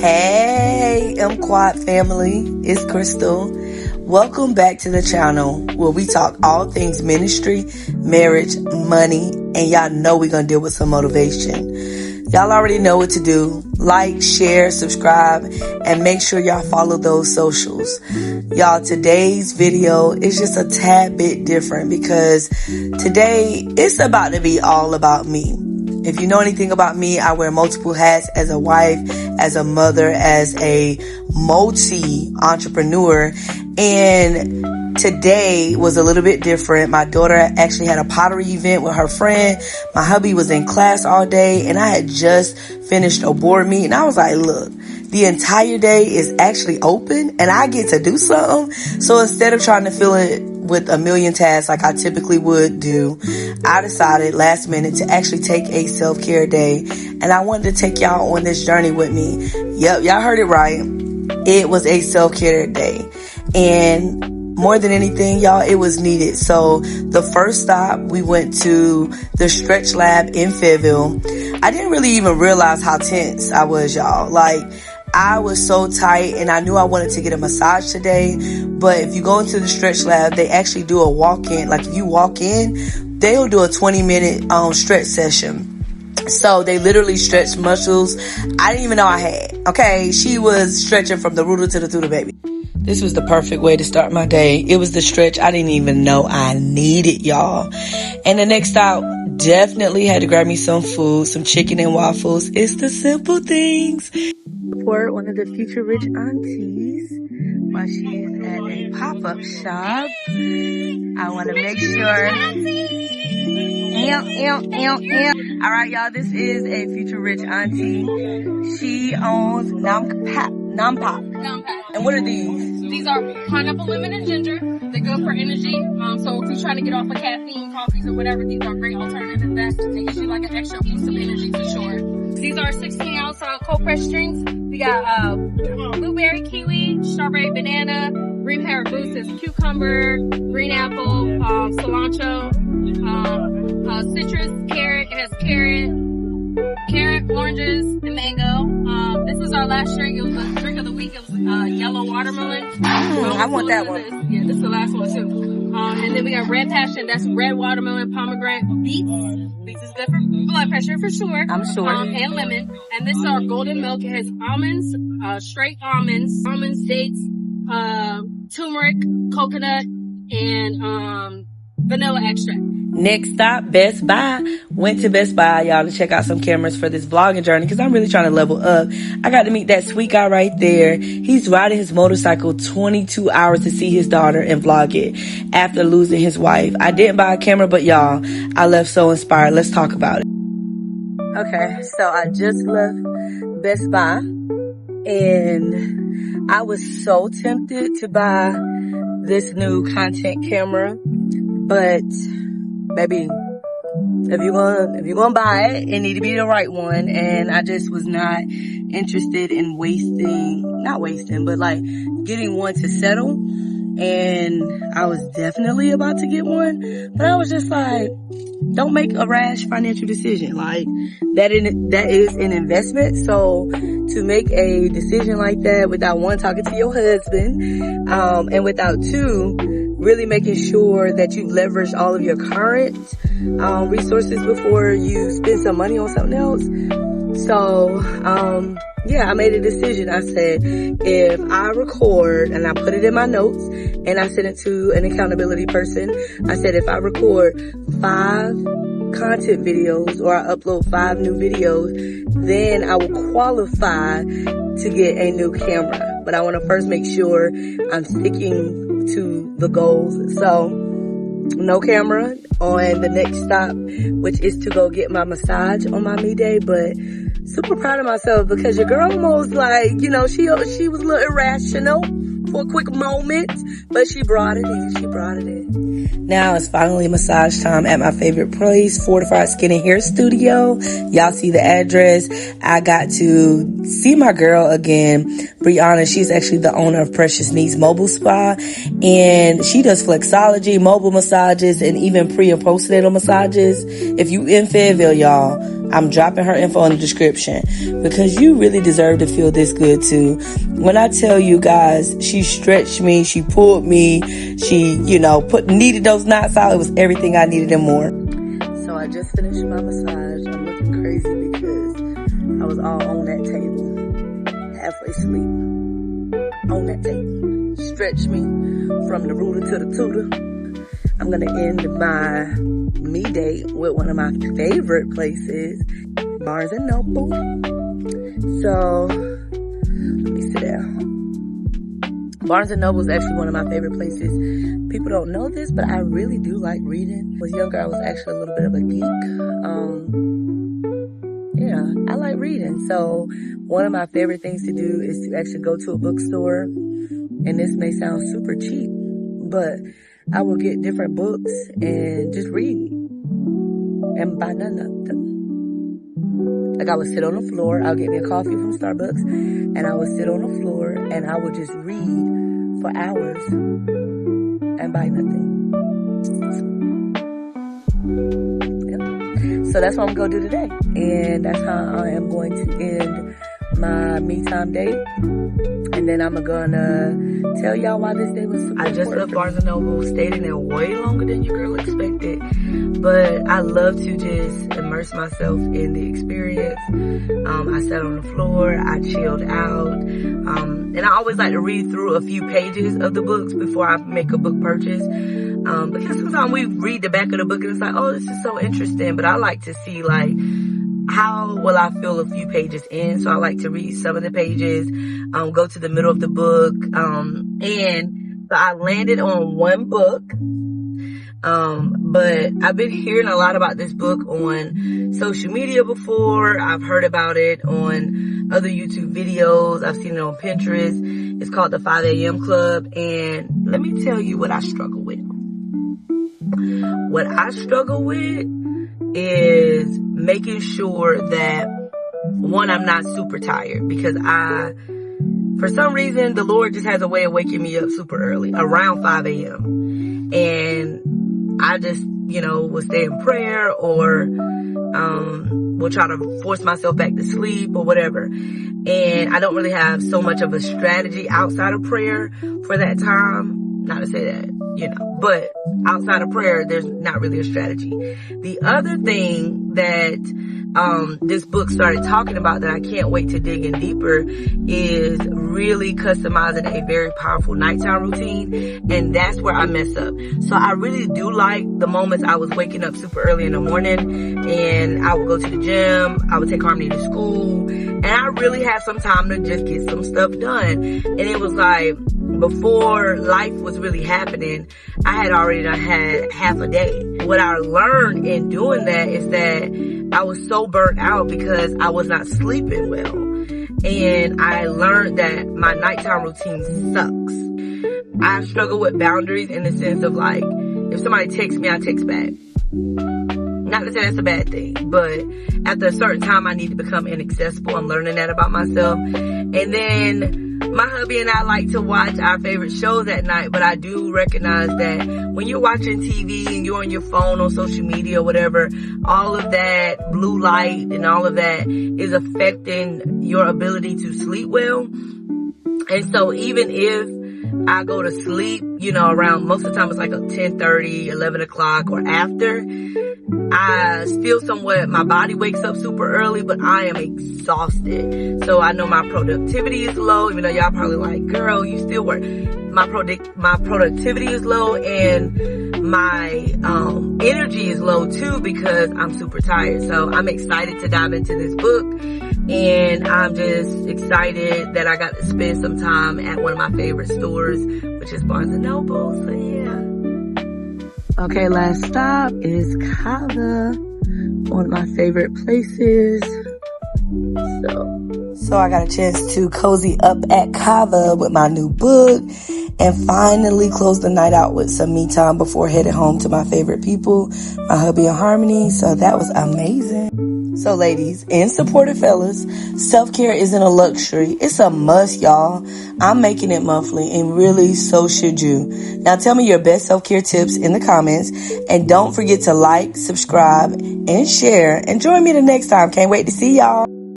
Hey, M-Quad family, it's Crystal. Welcome back to the channel where we talk all things ministry, marriage, money, and y'all know we're going to deal with some motivation. Y'all already know what to do. Like, share, subscribe, and make sure y'all follow those socials. Y'all, today's video is just a tad bit different because today it's about to be all about me. If you know anything about me, I wear multiple hats as a wife, as a mother, as a multi-entrepreneur. And today was a little bit different. My daughter actually had a pottery event with her friend. My hubby was in class all day and I had just finished a board meeting. I was like, look, the entire day is actually open and I get to do something. So instead of trying to fill it with a million tasks like I typically would do, I decided last minute to actually take a self-care day. And I wanted to take y'all on this journey with me. Yep, y'all heard it right. It was a self-care day. And more than anything, y'all, it was needed. So the first stop, we went to the Stretch Lab in Fayetteville. I didn't really even realize how tense I was, y'all. Like, I was so tight and I knew I wanted to get a massage today. But if you go into the Stretch Lab, they actually do a walk-in. Like, if you walk in, they'll do a 20-minute stretch session. So they literally stretch muscles I didn't even know I had. Okay, she was stretching from the rooter to the tutor, baby. This was the perfect way to start my day. It was the stretch I didn't even know I needed, y'all. And the next stop, definitely had to grab me some food, some chicken and waffles. It's the simple things. Support one of the future rich aunties while she's at a pop-up shop. I want to make sure. All right, y'all, this is a future rich auntie. She owns Nonpop. And what are these? These are pineapple, lemon, and ginger. They're good for energy. So if you're trying to get off of caffeine, coffees, or whatever, these are great alternatives. That gives you like an extra boost of energy for sure. These are 16-ounce cold pressed drinks. We got blueberry, kiwi, strawberry, banana, green pear boost is cucumber, green apple, cilantro, citrus, carrot. It has carrot, oranges, and mango. This is our last drink. It was the drink of the week. It was yellow watermelon. I want that one. Yeah, this is the last one too. And then we got red passion. That's red watermelon, pomegranate, beets. Beets is good for blood pressure for sure. I'm sure. And lemon. And this is our golden milk. It has almonds, straight almonds, dates, turmeric, coconut, and vanilla extract. Next stop, Best Buy. Went to Best Buy, y'all, to check out some cameras for this vlogging journey because I'm really trying to level up. I got to meet that sweet guy right there. He's riding his motorcycle 22 hours to see his daughter and vlog it after losing his wife. I didn't buy a camera, but y'all, I left so inspired. Let's talk about it. Okay, so I just left Best Buy and I was so tempted to buy this new content camera, but baby, if you're gonna buy it, it need to be the right one. And I just was not interested in getting one to settle. And I was definitely about to get one, but I was just like, don't make a rash financial decision. Like, that is an investment. So to make a decision like that without one, talking to your husband, and without two, really making sure that you leverage all of your current resources before you spend some money on something else. So, yeah, I made a decision. I said, if I record, and I put it in my notes, and I sent it to an accountability person, I said, if I record 5 content videos or I upload 5 new videos, then I will qualify to get a new camera. But I want to first make sure I'm sticking to the goals. So no camera on the next stop, which is to go get my massage on my me day. But super proud of myself because your girl almost like, you know, she was a little irrational for a quick moment, but she brought it in. Now it's finally massage time at my favorite place, Fortified Skin and Hair Studio. Y'all see the address. I got to see my girl again, Breana. She's actually the owner of Precious Needs Mobile Spa, and she does flexology, mobile massages, and even pre and postnatal massages. If you in Fayetteville, y'all, I'm dropping her info in the description because you really deserve to feel this good too. When I tell you guys, she stretched me, she pulled me, she, needed those knots out. It was everything I needed and more. So I just finished my massage. I'm looking crazy because I was all on that table, halfway asleep, on that table. Stretched me from the rooter to the tutor. I'm gonna end my me date with one of my favorite places, Barnes & Noble. So, let me sit down. Barnes & Noble is actually one of my favorite places. People don't know this, but I really do like reading. When I was younger, I was actually a little bit of a geek. I like reading. So, one of my favorite things to do is to actually go to a bookstore. And this may sound super cheap, but I will get different books and just read and buy nothing. Like I would sit on the floor, I'll get me a coffee from Starbucks, and I would sit on the floor and I would just read for hours and buy nothing. Yeah. So that's what I'm gonna do today, and that's how I am going to end my me time date. And then I'm gonna tell y'all why this day was super important. I just left Barnes & Noble, stayed in there way longer than your girl expected. But I love to just immerse myself in the experience. I sat on the floor, I chilled out. And I always like to read through a few pages of the books before I make a book purchase. Because sometimes we read the back of the book and it's like, oh, this is so interesting. But I like to see how will I feel a few pages in? So I like to read some of the pages, go to the middle of the book. And so I landed on one book. But I've been hearing a lot about this book on social media before. I've heard about it on other YouTube videos. I've seen it on Pinterest. It's called the 5 a.m. Club. And let me tell you what I struggle with. What I struggle with is making sure that, one, I'm not super tired, because for some reason, the Lord just has a way of waking me up super early, around 5 a.m. And I just, will stay in prayer or will try to force myself back to sleep or whatever. And I don't really have so much of a strategy outside of prayer for that time. Not to say that, but outside of prayer, there's not really a strategy. The other thing that this book started talking about that I can't wait to dig in deeper is really customizing a very powerful nighttime routine. And that's where I mess up. So I really do like the moments I was waking up super early in the morning and I would go to the gym. I would take Harmony to school and I really had some time to just get some stuff done. And it was like, before life was really happening, I had already had half a day. What I learned in doing that is that I was so burnt out because I was not sleeping well. And I learned that my nighttime routine sucks. I struggle with boundaries in the sense of if somebody texts me, I text back. Not to say that's a bad thing, but after a certain time, I need to become inaccessible. I'm learning that about myself. And then my hubby and I like to watch our favorite shows at night, but I do recognize that when you're watching TV and you're on your phone on social media or whatever, all of that blue light and all of that is affecting your ability to sleep well. And so even if I go to sleep, around, most of the time it's like 10:30, 11 o'clock or after, I still my body wakes up super early, but I am exhausted. So I know my productivity is low, even though y'all probably like, girl, you still work. My productivity is low and my energy is low too because I'm super tired. So I'm excited to dive into this book. And I'm just excited that I got to spend some time at one of my favorite stores, which is Barnes & Noble. So yeah. Okay, last stop is Kava, one of my favorite places. So I got a chance to cozy up at Kava with my new book and finally close the night out with some me time before heading home to my favorite people, my hubby and Harmony. So that was amazing. So ladies and supportive fellas, self-care isn't a luxury. It's a must, y'all. I'm making it monthly, and really, so should you. Now tell me your best self-care tips in the comments, and don't forget to like, subscribe, and share, and join me the next time. Can't wait to see y'all.